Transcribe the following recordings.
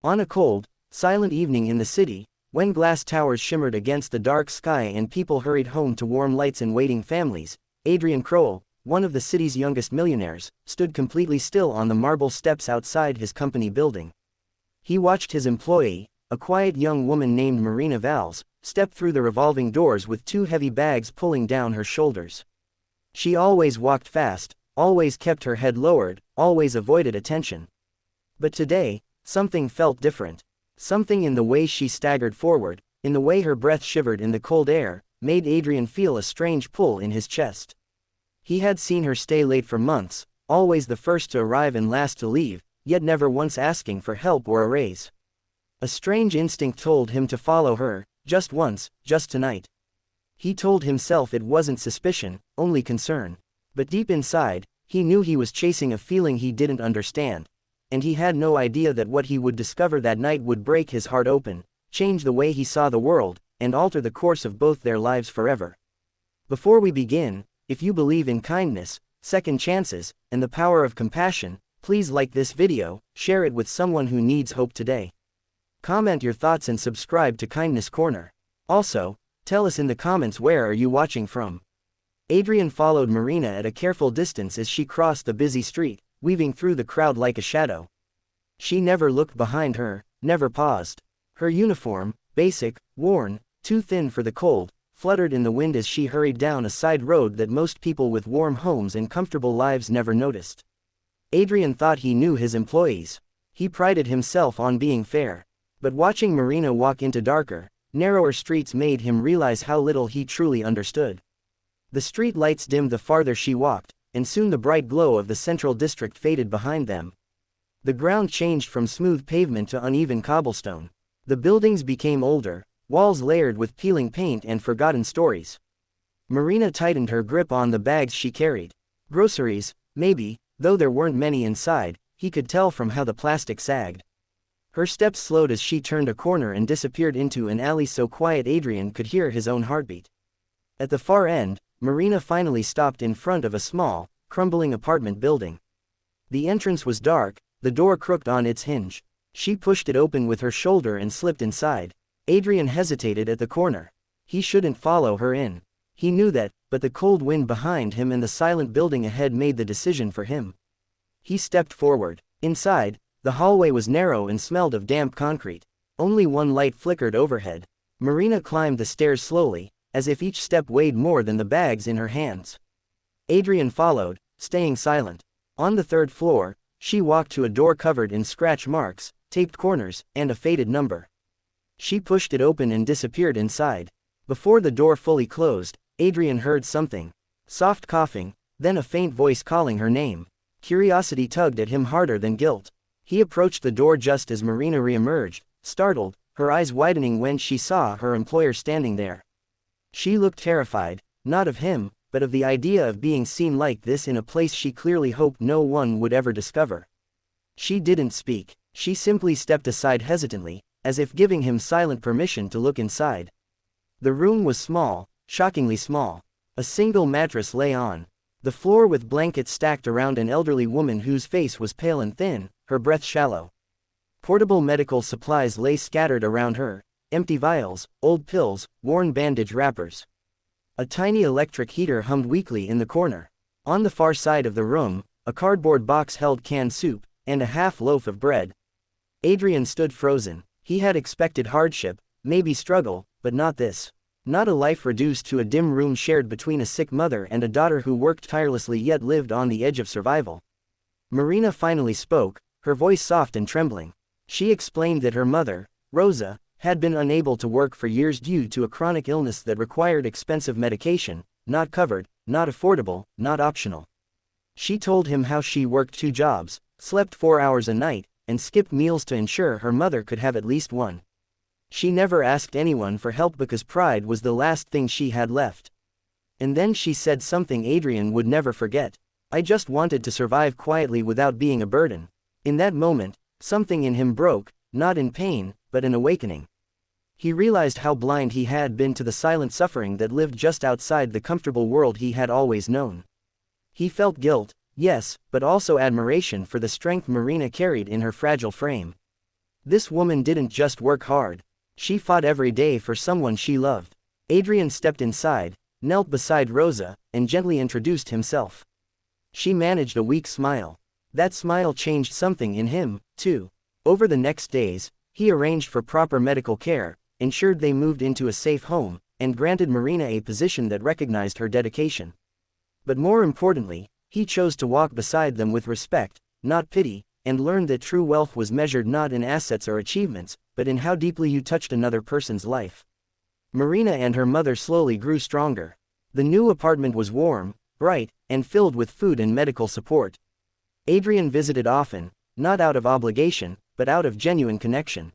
On a cold, silent evening in the city, when glass towers shimmered against the dark sky and people hurried home to warm lights and waiting families, Adrian Kroll, one of the city's youngest millionaires, stood completely still on the marble steps outside his company building. He watched his employee, a quiet young woman named Marina Valls, step through the revolving doors with 2 heavy bags pulling down her shoulders. She always walked fast, always kept her head lowered, always avoided attention. But today, something felt different. Something in the way she staggered forward, in the way her breath shivered in the cold air, made Adrian feel a strange pull in his chest. He had seen her stay late for months, always the first to arrive and last to leave, yet never once asking for help or a raise. A strange instinct told him to follow her, just once, just tonight. He told himself it wasn't suspicion, only concern. But deep inside, he knew he was chasing a feeling he didn't understand, and he had no idea that what he would discover that night would break his heart open, change the way he saw the world, and alter the course of both their lives forever. Before we begin, if you believe in kindness, second chances, and the power of compassion, please like this video, share it with someone who needs hope today. Comment your thoughts and subscribe to Kindness Corner. Also, tell us in the comments where are you watching from. Adrian followed Marina at a careful distance as she crossed the busy street, weaving through the crowd like a shadow. She never looked behind her, never paused. Her uniform, basic, worn, too thin for the cold, fluttered in the wind as she hurried down a side road that most people with warm homes and comfortable lives never noticed. Adrian thought he knew his employees. He prided himself on being fair. But watching Marina walk into darker, narrower streets made him realize how little he truly understood. The street lights dimmed the farther she walked, and soon the bright glow of the central district faded behind them. The ground changed from smooth pavement to uneven cobblestone. The buildings became older, walls layered with peeling paint and forgotten stories. Marina tightened her grip on the bags she carried. Groceries, maybe, though there weren't many inside, he could tell from how the plastic sagged. Her steps slowed as she turned a corner and disappeared into an alley so quiet Adrian could hear his own heartbeat. At the far end, Marina finally stopped in front of a small, crumbling apartment building. The entrance was dark, the door crooked on its hinge. She pushed it open with her shoulder and slipped inside. Adrian hesitated at the corner. He shouldn't follow her in. He knew that, but the cold wind behind him and the silent building ahead made the decision for him. He stepped forward. Inside, the hallway was narrow and smelled of damp concrete. Only one light flickered overhead. Marina climbed the stairs slowly, as if each step weighed more than the bags in her hands. Adrian followed, staying silent. On the 3rd floor, she walked to a door covered in scratch marks, taped corners, and a faded number. She pushed it open and disappeared inside. Before the door fully closed, Adrian heard something. Soft coughing, then a faint voice calling her name. Curiosity tugged at him harder than guilt. He approached the door just as Marina re-emerged, startled, her eyes widening when she saw her employer standing there. She looked terrified, not of him, but of the idea of being seen like this in a place she clearly hoped no one would ever discover. She didn't speak. She simply stepped aside hesitantly, as if giving him silent permission to look inside. The room was small, shockingly small. A single mattress lay on the floor with blankets stacked around an elderly woman whose face was pale and thin, her breath shallow. Portable medical supplies lay scattered around her, empty vials, old pills, worn bandage wrappers. A tiny electric heater hummed weakly in the corner. On the far side of the room, a cardboard box held canned soup, and a half loaf of bread. Adrian stood frozen. He had expected hardship, maybe struggle, but not this. Not a life reduced to a dim room shared between a sick mother and a daughter who worked tirelessly yet lived on the edge of survival. Marina finally spoke, her voice soft and trembling. She explained that her mother, Rosa, had been unable to work for years due to a chronic illness that required expensive medication, not covered, not affordable, not optional. She told him how she worked 2 jobs, slept 4 hours a night, and skipped meals to ensure her mother could have at least one. She never asked anyone for help because pride was the last thing she had left. And then she said something Adrian would never forget. "I just wanted to survive quietly without being a burden." In that moment, something in him broke, not in pain, but an awakening. He realized how blind he had been to the silent suffering that lived just outside the comfortable world he had always known. He felt guilt, yes, but also admiration for the strength Marina carried in her fragile frame. This woman didn't just work hard. She fought every day for someone she loved. Adrian stepped inside, knelt beside Rosa, and gently introduced himself. She managed a weak smile. That smile changed something in him, too. Over the next days, he arranged for proper medical care, ensured they moved into a safe home, and granted Marina a position that recognized her dedication. But more importantly, he chose to walk beside them with respect, not pity, and learned that true wealth was measured not in assets or achievements, but in how deeply you touched another person's life. Marina and her mother slowly grew stronger. The new apartment was warm, bright, and filled with food and medical support. Adrian visited often, not out of obligation, but out of genuine connection.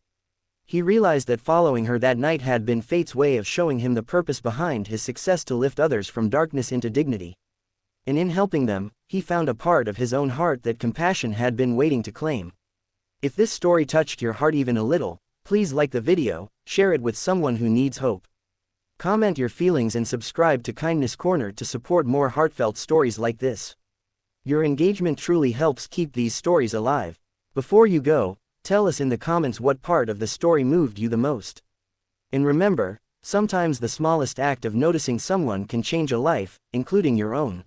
He realized that following her that night had been fate's way of showing him the purpose behind his success to lift others from darkness into dignity. And in helping them, he found a part of his own heart that compassion had been waiting to claim. If this story touched your heart even a little, please like the video, share it with someone who needs hope. Comment your feelings and subscribe to Kindness Corner to support more heartfelt stories like this. Your engagement truly helps keep these stories alive. Before you go, tell us in the comments what part of the story moved you the most. And remember, sometimes the smallest act of noticing someone can change a life, including your own.